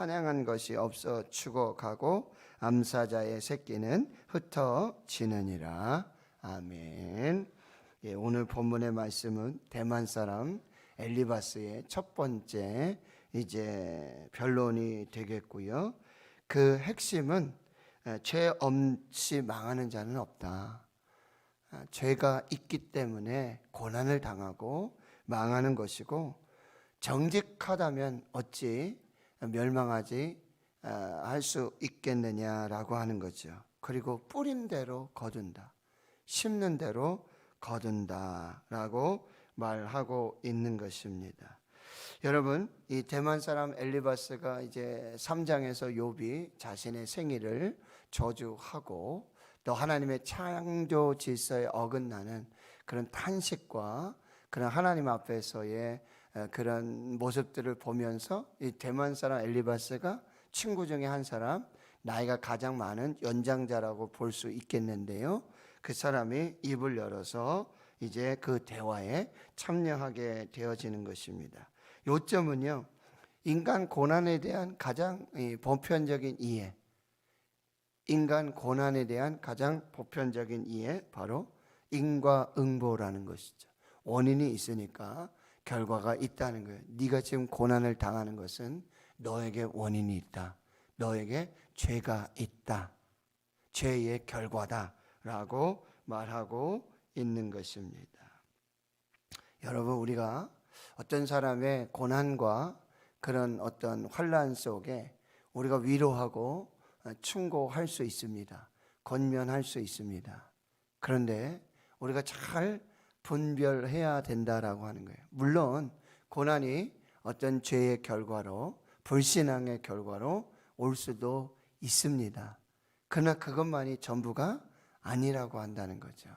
찬양한 것이 없어 죽어가고 암사자의 새끼는 흩어지느니라. 아멘. 오늘 본문의 말씀은 대만 사람 엘리바스의 첫 번째 이제 변론이 되겠고요. 그 핵심은 죄 없이 망하는 자는 없다. 죄가 있기 때문에 고난을 당하고 망하는 것이고, 정직하다면 어찌 멸망하지 할 수 있겠느냐라고 하는 거죠. 그리고 뿌린 대로 거둔다, 심는 대로 거둔다라고 말하고 있는 것입니다. 여러분, 이 대만 사람 엘리바스가 이제 3장에서 욥이 자신의 생일을 저주하고 또 하나님의 창조 질서에 어긋나는 그런 탄식과 그런 하나님 앞에서의 그런 모습들을 보면서 이 대만 사람 엘리바스가 친구 중에 한 사람, 나이가 가장 많은 연장자라고 볼 수 있겠는데요. 그 사람이 입을 열어서 이제 그 대화에 참여하게 되어지는 것입니다. 요점은요, 인간 고난에 대한 가장 보편적인 이해, 인간 고난에 대한 가장 보편적인 이해, 바로 인과응보라는 것이죠. 원인이 있으니까 결과가 있다는 거예요. 네가 지금 고난을 당하는 것은 너에게 원인이 있다, 너에게 죄가 있다, 죄의 결과다라고 말하고 있는 것입니다. 여러분, 우리가 어떤 사람의 고난과 그런 어떤 환난 속에 우리가 위로하고 충고할 수 있습니다. 권면할 수 있습니다. 그런데 우리가 잘 분별해야 된다라고 하는 거예요. 물론 고난이 어떤 죄의 결과로, 불신앙의 결과로 올 수도 있습니다. 그러나 그것만이 전부가 아니라고 한다는 거죠.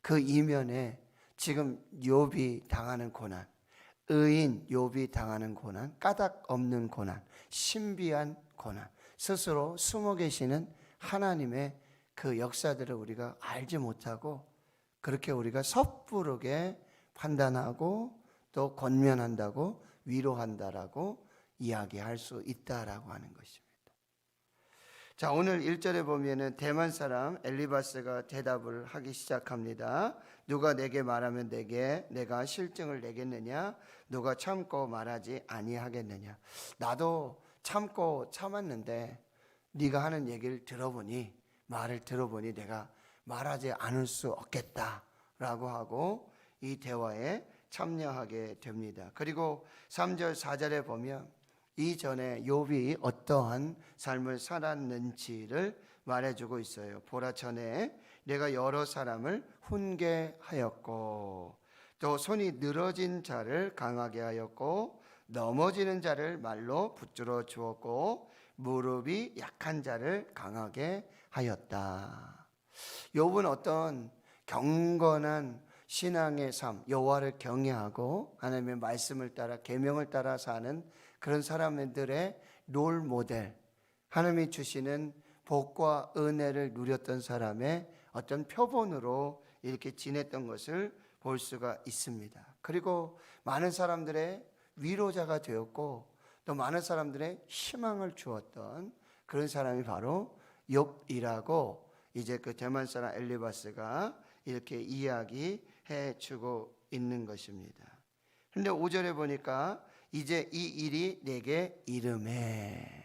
그 이면에 지금 욥이 당하는 고난, 의인 욥이 당하는 고난, 까닭 없는 고난, 신비한 고난, 스스로 숨어 계시는 하나님의 그 역사들을 우리가 알지 못하고 그렇게 우리가 섣부르게 판단하고 또 권면한다고, 위로한다라고 이야기할 수 있다라고 하는 것입니다. 자, 오늘 1절에 보면은 대만 사람 엘리바스가 대답을 하기 시작합니다. 누가 내게 말하면 내가 실증을 내겠느냐? 누가 참고 말하지 아니하겠느냐? 나도 참고 참았는데 네가 하는 얘기를 들어보니, 말을 들어보니 내가 말하지 않을 수 없겠다라고 하고 이 대화에 참여하게 됩니다. 그리고 3절 4절에 보면 이전에 욥이 어떠한 삶을 살았는지를 말해주고 있어요. 보라, 전에 내가 여러 사람을 훈계하였고 또 손이 늘어진 자를 강하게 하였고 넘어지는 자를 말로 붙들어 주었고 무릎이 약한 자를 강하게 하였다. 욥은 어떤 경건한 신앙의 삶, 여호와를 경외하고 하나님의 말씀을 따라, 계명을 따라 사는 그런 사람들의 롤 모델, 하나님이 주시는 복과 은혜를 누렸던 사람의 어떤 표본으로 이렇게 지냈던 것을 볼 수가 있습니다. 그리고 많은 사람들의 위로자가 되었고 또 많은 사람들의 희망을 주었던 그런 사람이 바로 욥이라고 이제 그 대만 사람 엘리바스가 이렇게 이야기해 주고 있는 것입니다. 그런데 5절에 보니까 이제 이 일이 내게 이르매,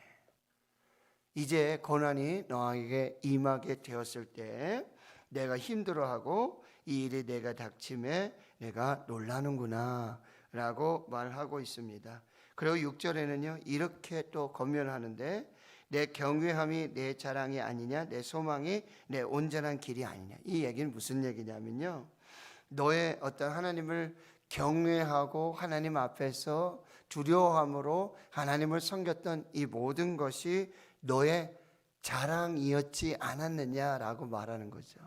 이제 고난이 너에게 임하게 되었을 때 내가 힘들어하고 이 일이 내가 닥침에 내가 놀라는구나 라고 말하고 있습니다. 그리고 6절에는요 이렇게 또 권면하는데, 내 경외함이 내 자랑이 아니냐, 내 소망이 내 온전한 길이 아니냐. 이 얘기는 무슨 얘기냐면요, 너의 어떤 하나님을 경외하고 하나님 앞에서 두려워함으로 하나님을 섬겼던 이 모든 것이 너의 자랑이었지 않았느냐라고 말하는 거죠.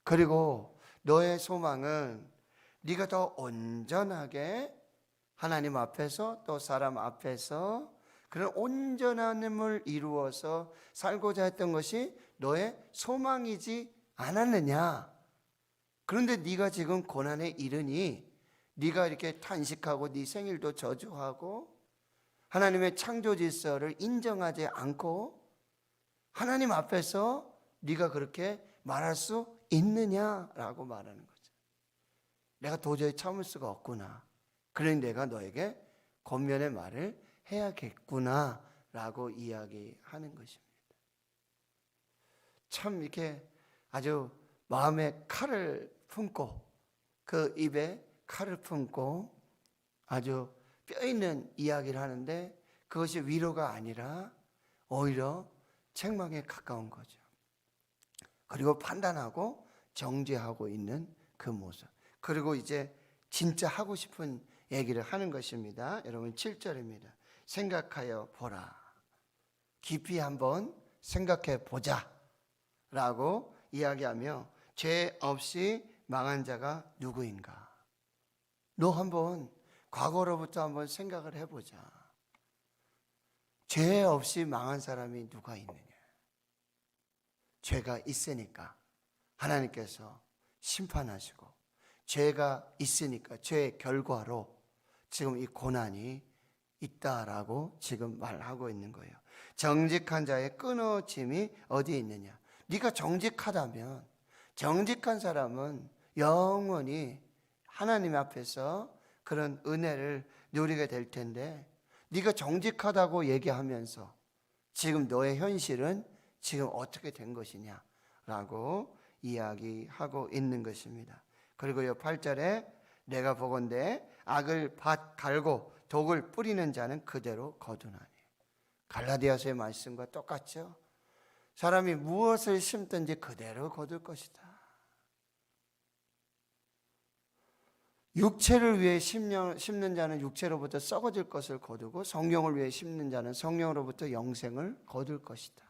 그리고 너의 소망은 네가 더 온전하게 하나님 앞에서 또 사람 앞에서 그런 온전함을 이루어서 살고자 했던 것이 너의 소망이지 않았느냐. 그런데 네가 지금 고난에 이르니 네가 이렇게 탄식하고 네 생일도 저주하고 하나님의 창조 질서를 인정하지 않고 하나님 앞에서 네가 그렇게 말할 수 있느냐라고 말하는 거죠. 내가 도저히 참을 수가 없구나. 그러니 내가 너에게 권면의 말을 해야겠구나라고 이야기하는 것입니다. 참 이렇게 아주 마음에 칼을 품고 그 입에 칼을 품고 아주 뼈 있는 이야기를 하는데 그것이 위로가 아니라 오히려 책망에 가까운 거죠. 그리고 판단하고 정죄하고 있는 그 모습. 그리고 이제 진짜 하고 싶은 얘기를 하는 것입니다. 여러분 7절입니다. 생각하여 보라. 깊이 한번 생각해 보자 라고 이야기하며 죄 없이 망한 자가 누구인가? 너 한번 과거로부터 한번 생각을 해보자. 죄 없이 망한 사람이 누가 있느냐? 죄가 있으니까 하나님께서 심판하시고 죄가 있으니까 죄의 결과로 지금 이 고난이 있다라고 지금 말하고 있는 거예요. 정직한 자의 끊어짐이 어디에 있느냐? 네가 정직하다면 정직한 사람은 영원히 하나님 앞에서 그런 은혜를 누리게 될 텐데 네가 정직하다고 얘기하면서 지금 너의 현실은 지금 어떻게 된 것이냐라고 이야기하고 있는 것입니다. 그리고 이 8절에 내가 보건대 악을 밭 갈고 독을 뿌리는 자는 그대로 거두나니. 갈라디아서의 말씀과 똑같죠. 사람이 무엇을 심든지 그대로 거둘 것이다. 육체를 위해 심는 자는 육체로부터 썩어질 것을 거두고 성령을 위해 심는 자는 성령으로부터 영생을 거둘 것이다.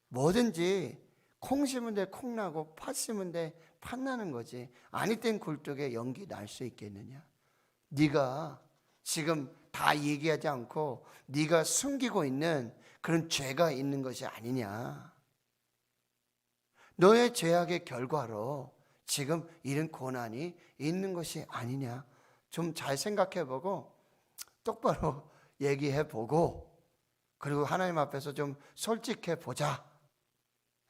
뭐든지 콩 심은 데 콩 나고 팥 심은 데 팥 나는 거지. 아니 땐 굴뚝에 연기 날 수 있겠느냐? 네가 지금 다 얘기하지 않고 네가 숨기고 있는 그런 죄가 있는 것이 아니냐? 너의 죄악의 결과로 지금 이런 고난이 있는 것이 아니냐? 좀 잘 생각해보고 똑바로 얘기해보고 그리고 하나님 앞에서 좀 솔직해보자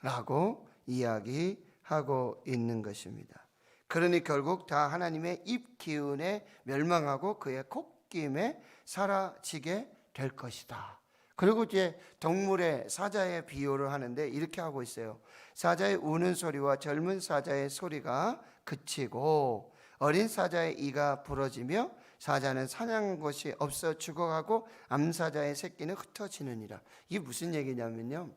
라고 이야기하고 있는 것입니다. 그러니 결국 다 하나님의 입 기운에 멸망하고 그의 콧김에 사라지게 될 것이다. 그리고 이제 동물의 사자의 비유를 하는데 이렇게 하고 있어요. 사자의 우는 소리와 젊은 사자의 소리가 그치고 어린 사자의 이가 부러지며 사자는 사냥한 것이 없어 죽어가고 암사자의 새끼는 흩어지느니라. 이게 무슨 얘기냐면요,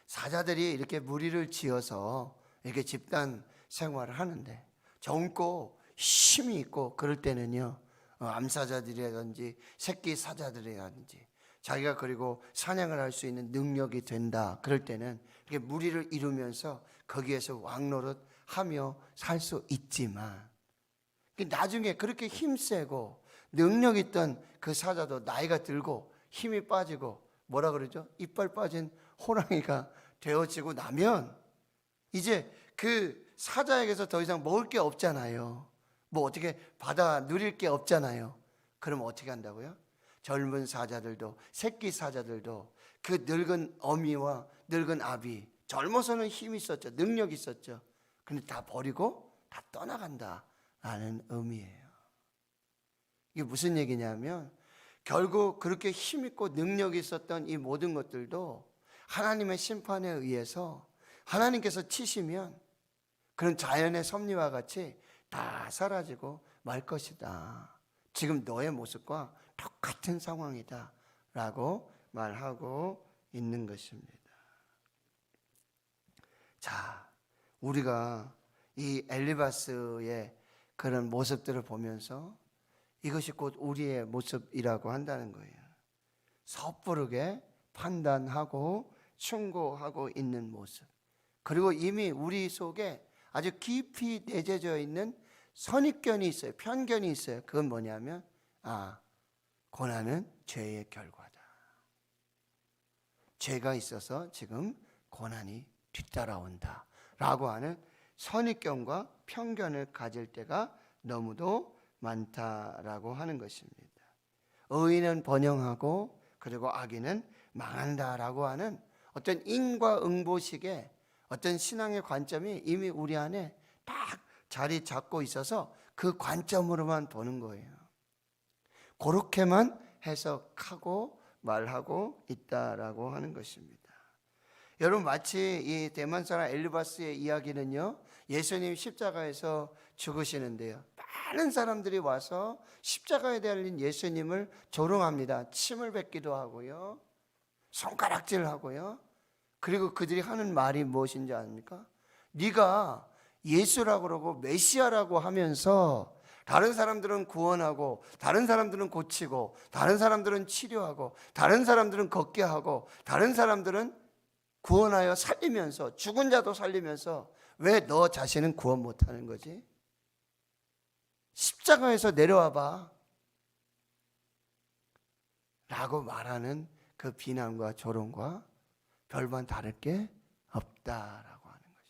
사자들이 이렇게 무리를 지어서 이렇게 집단 생활을 하는데 젊고 힘이 있고 그럴 때는요, 암사자들이라든지 새끼 사자들이라든지 자기가 그리고 사냥을 할 수 있는 능력이 된다 그럴 때는 이렇게 무리를 이루면서 거기에서 왕노릇 하며 살 수 있지만 나중에 그렇게 힘세고 능력 있던 그 사자도 나이가 들고 힘이 빠지고 뭐라 그러죠? 이빨 빠진 호랑이가 되어지고 나면 이제 그 사자에게서 더 이상 먹을 게 없잖아요. 뭐 어떻게 받아 누릴 게 없잖아요. 그럼 어떻게 한다고요? 젊은 사자들도 새끼 사자들도 그 늙은 어미와 늙은 아비, 젊어서는 힘이 있었죠. 능력이 있었죠. 근데 다 버리고 다 떠나간다라는 의미예요. 이게 무슨 얘기냐면 결국 그렇게 힘 있고 능력이 있었던 이 모든 것들도 하나님의 심판에 의해서 하나님께서 치시면 그런 자연의 섭리와 같이 다 사라지고 말 것이다. 지금 너의 모습과 똑같은 상황이다 라고 말하고 있는 것입니다. 자, 우리가 이 엘리바스의 그런 모습들을 보면서 이것이 곧 우리의 모습이라고 한다는 거예요. 섣부르게 판단하고 충고하고 있는 모습. 그리고 이미 우리 속에 아주 깊이 내재져 있는 선입견이 있어요. 편견이 있어요. 그건 뭐냐면 고난은 죄의 결과다. 죄가 있어서 지금 고난이 뒤따라온다 라고 하는 선입견과 편견을 가질 때가 너무도 많다라고 하는 것입니다. 의인은 번영하고 그리고 악인은 망한다라고 하는 어떤 인과응보식의 어떤 신앙의 관점이 이미 우리 안에 딱 자리 잡고 있어서 그 관점으로만 보는 거예요. 그렇게만 해석하고 말하고 있다라고 하는 것입니다. 여러분, 마치 이 대만 사람 엘리바스의 이야기는요, 예수님 십자가에서 죽으시는데요, 많은 사람들이 와서 십자가에 달린 예수님을 조롱합니다. 침을 뱉기도 하고요, 손가락질 하고요. 그리고 그들이 하는 말이 무엇인지 아닙니까? 네가 예수라고 그러고 메시아라고 하면서 다른 사람들은 구원하고 다른 사람들은 고치고 다른 사람들은 치료하고 다른 사람들은 걷게 하고 다른 사람들은 구원하여 살리면서 죽은 자도 살리면서 왜 너 자신은 구원 못하는 거지? 십자가에서 내려와 봐 라고 말하는 그 비난과 조롱과 별반 다를 게 없다라고 하는 거죠.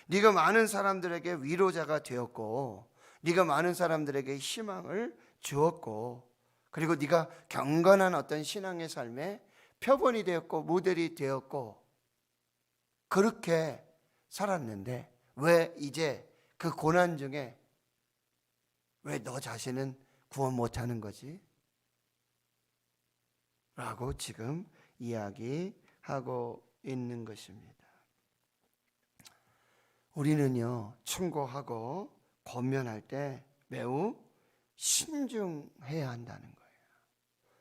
네가 많은 사람들에게 위로자가 되었고 네가 많은 사람들에게 희망을 주었고 그리고 네가 경건한 어떤 신앙의 삶에 표본이 되었고 모델이 되었고 그렇게 살았는데 왜 이제 그 고난 중에 왜 너 자신은 구원 못하는 거지? 라고 지금 이야기하고 있는 것입니다. 우리는요, 충고하고 권면할 때 매우 신중해야 한다는 거예요.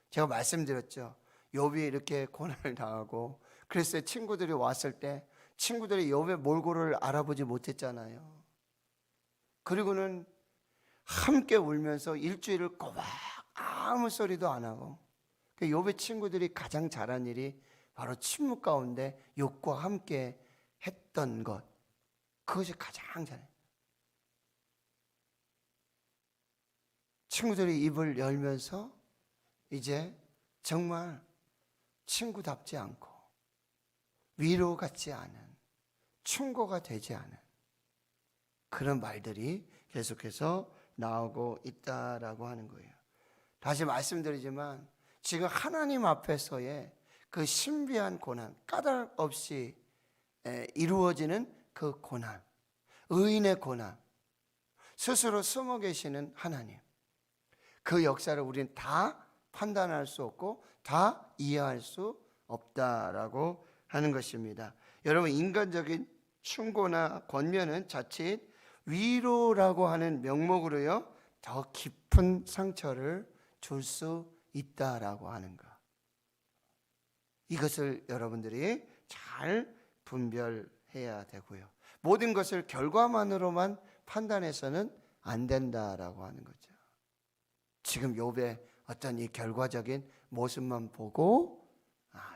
제가 말씀드렸죠. 욥이 이렇게 고난을 당하고 그래서 친구들이 왔을 때 친구들이 욥의 몰골을 알아보지 못했잖아요. 그리고는 함께 울면서 일주일을 꼬박 아무 소리도 안 하고 욥의 친구들이 가장 잘한 일이 바로 침묵 가운데 욥과 함께 했던 것, 그것이 가장 잘해요. 친구들이 입을 열면서 이제 정말 친구답지 않고 위로 같지 않은, 충고가 되지 않은 그런 말들이 계속해서 나오고 있다라고 하는 거예요. 다시 말씀드리지만 지금 하나님 앞에서의 그 신비한 고난, 까닭 없이 이루어지는 그 고난, 의인의 고난, 스스로 숨어 계시는 하나님, 그 역사를 우리는 다 판단할 수 없고 다 이해할 수 없다라고 하는 것입니다. 여러분, 인간적인 충고나 권면은 자칫 위로라고 하는 명목으로요 더 깊은 상처를 줄 수 있다라고 하는 것, 이것을 여러분들이 잘 분별해야 되고요. 모든 것을 결과만으로만 판단해서는 안 된다라고 하는 거죠. 지금 욥의 어떤 이 결과적인 모습만 보고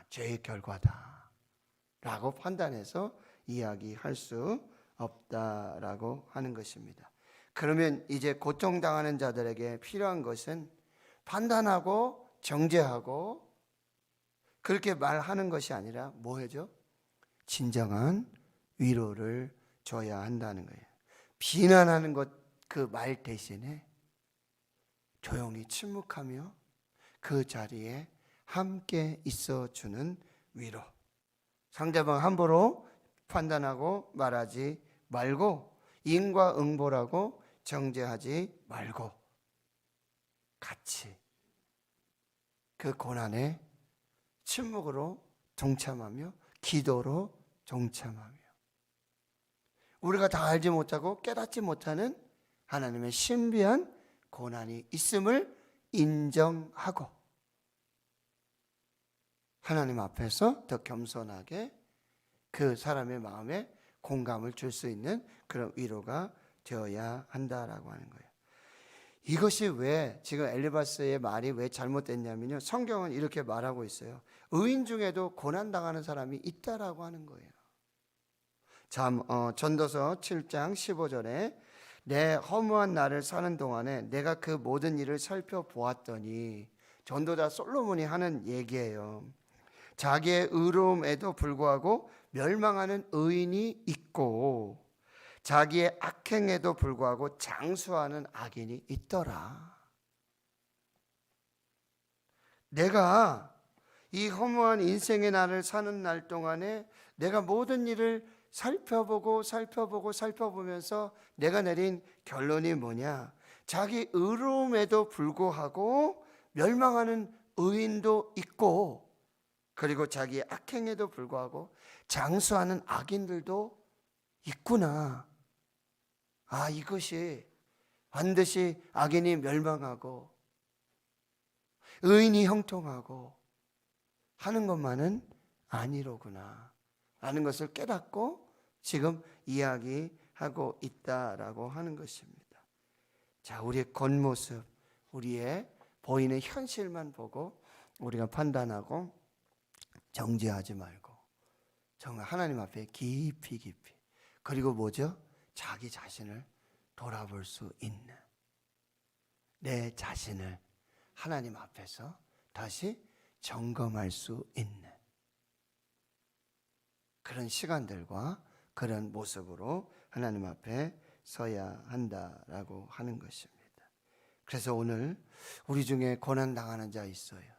죄의 결과다라고 판단해서 이야기할 수 없다라고 하는 것입니다. 그러면 이제 고통당하는 자들에게 필요한 것은 판단하고 정죄하고 그렇게 말하는 것이 아니라 뭐 해죠? 진정한 위로를 줘야 한다는 거예요. 비난하는 것, 그 말 대신에 조용히 침묵하며 그 자리에 함께 있어주는 위로. 상대방 함부로 판단하고 말하지 말고 인과응보라고 정죄하지 말고 같이 그 고난에 침묵으로 동참하며 기도로 동참하며 우리가 다 알지 못하고 깨닫지 못하는 하나님의 신비한 고난이 있음을 인정하고 하나님 앞에서 더 겸손하게 그 사람의 마음에 공감을 줄 수 있는 그런 위로가 되어야 한다라고 하는 거예요. 이것이 왜 지금 엘리바스의 말이 왜 잘못됐냐면요, 성경은 이렇게 말하고 있어요. 의인 중에도 고난당하는 사람이 있다라고 하는 거예요. 전도서 7장 15절에 내 허무한 날을 사는 동안에 내가 그 모든 일을 살펴보았더니, 전도자 솔로몬이 하는 얘기예요. 자기의 의로움에도 불구하고 멸망하는 의인이 있고 자기의 악행에도 불구하고 장수하는 악인이 있더라. 내가 이 허무한 인생의 날을 사는 날 동안에 내가 모든 일을 살펴보면서 내가 내린 결론이 뭐냐? 자기 의로움에도 불구하고 멸망하는 의인도 있고, 그리고 자기 악행에도 불구하고 장수하는 악인들도 있구나. 아, 이것이 반드시 악인이 멸망하고 의인이 형통하고 하는 것만은 아니로구나 라는 것을 깨닫고 지금 이야기하고 있다라고 하는 것입니다. 자, 우리의 겉모습, 우리의 보이는 현실만 보고 우리가 판단하고 정죄하지 말고 정말 하나님 앞에 깊이 그리고 뭐죠? 자기 자신을 돌아볼 수 있는, 내 자신을 하나님 앞에서 다시 점검할 수 있는 그런 시간들과 그런 모습으로 하나님 앞에 서야 한다라고 하는 것입니다. 그래서 오늘 우리 중에 고난당하는 자 있어요.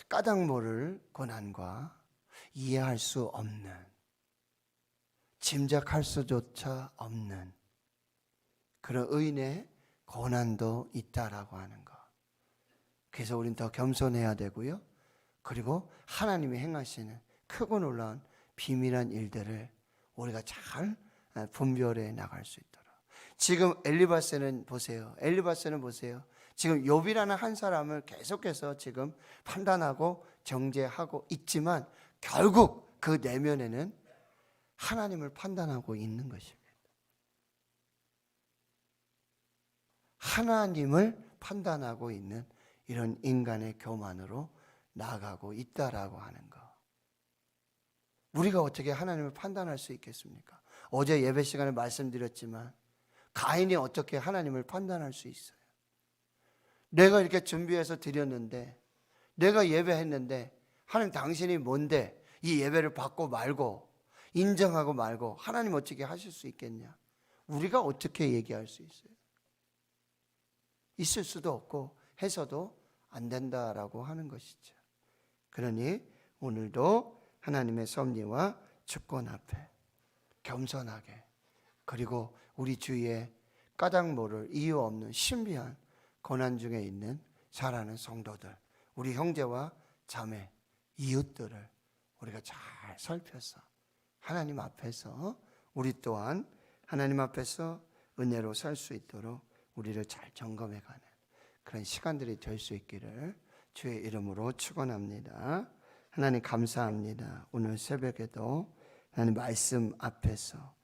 까닭 모를 고난과 이해할 수 없는, 짐작할 수조차 없는 그런 의인의 고난도 있다라고 하는 것. 그래서 우리는 더 겸손해야 되고요. 그리고 하나님이 행하시는 크고 놀라운 비밀한 일들을 우리가 잘 분별해 나갈 수 있도록. 지금 엘리바스는 보세요. 지금 욥이라는 한 사람을 계속해서 지금 판단하고 정죄하고 있지만 결국 그 내면에는 하나님을 판단하고 있는 것입니다. 하나님을 판단하고 있는 이런 인간의 교만으로 나아가고 있다라고 하는 것. 우리가 어떻게 하나님을 판단할 수 있겠습니까? 어제 예배 시간에 말씀드렸지만 가인이 어떻게 하나님을 판단할 수 있어요? 내가 이렇게 준비해서 드렸는데, 내가 예배했는데 하나님 당신이 뭔데 이 예배를 받고 말고 인정하고 말고 하나님 어떻게 하실 수 있겠냐? 우리가 어떻게 얘기할 수 있어요? 있을 수도 없고 해서도 안 된다라고 하는 것이죠. 그러니 오늘도 하나님의 섭리와 주권 앞에 겸손하게, 그리고 우리 주위에 까닭 모를 이유 없는 신비한 고난 중에 있는 살아가는 성도들, 우리 형제와 자매, 이웃들을 우리가 잘 살펴서 하나님 앞에서 우리 또한 하나님 앞에서 은혜로 살 수 있도록 우리를 잘 점검해가는 그런 시간들이 될 수 있기를 주의 이름으로 축원합니다. 하나님 감사합니다. 오늘 새벽에도 하나님 말씀 앞에서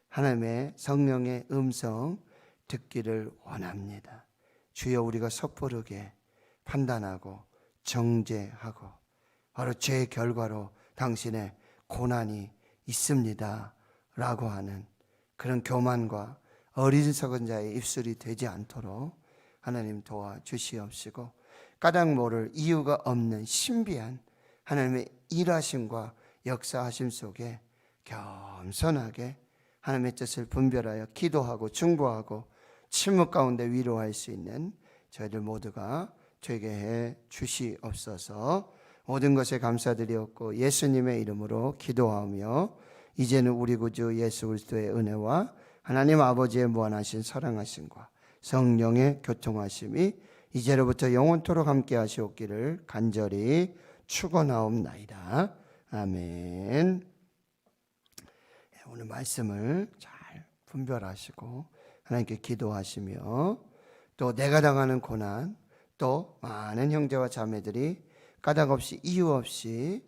하나님의 성령의 음성 듣기를 원합니다. 주여, 우리가 섣부르게 판단하고 정죄하고 바로 죄의 결과로 당신의 고난이 있습니다 라고 하는 그런 교만과 어리석은 자의 입술이 되지 않도록 하나님 도와주시옵시고, 까닭 모를 이유가 없는 신비한 하나님의 일하심과 역사하심 속에 겸손하게 하나님의 뜻을 분별하여 기도하고 중보하고 침묵 가운데 위로할 수 있는 저희들 모두가 되게 해 주시옵소서. 모든 것에 감사드리옵고 예수님의 이름으로 기도하며, 이제는 우리 구주 예수 그리스도의 은혜와 하나님 아버지의 무한하신 사랑하심과 성령의 교통하심이 이제로부터 영원토록 함께 하시옵기를 간절히 축원하옵나이다. 아멘. 오늘 말씀을 잘 분별하시고 하나님께 기도하시며, 또 내가 당하는 고난, 또 많은 형제와 자매들이 까닭 없이 이유 없이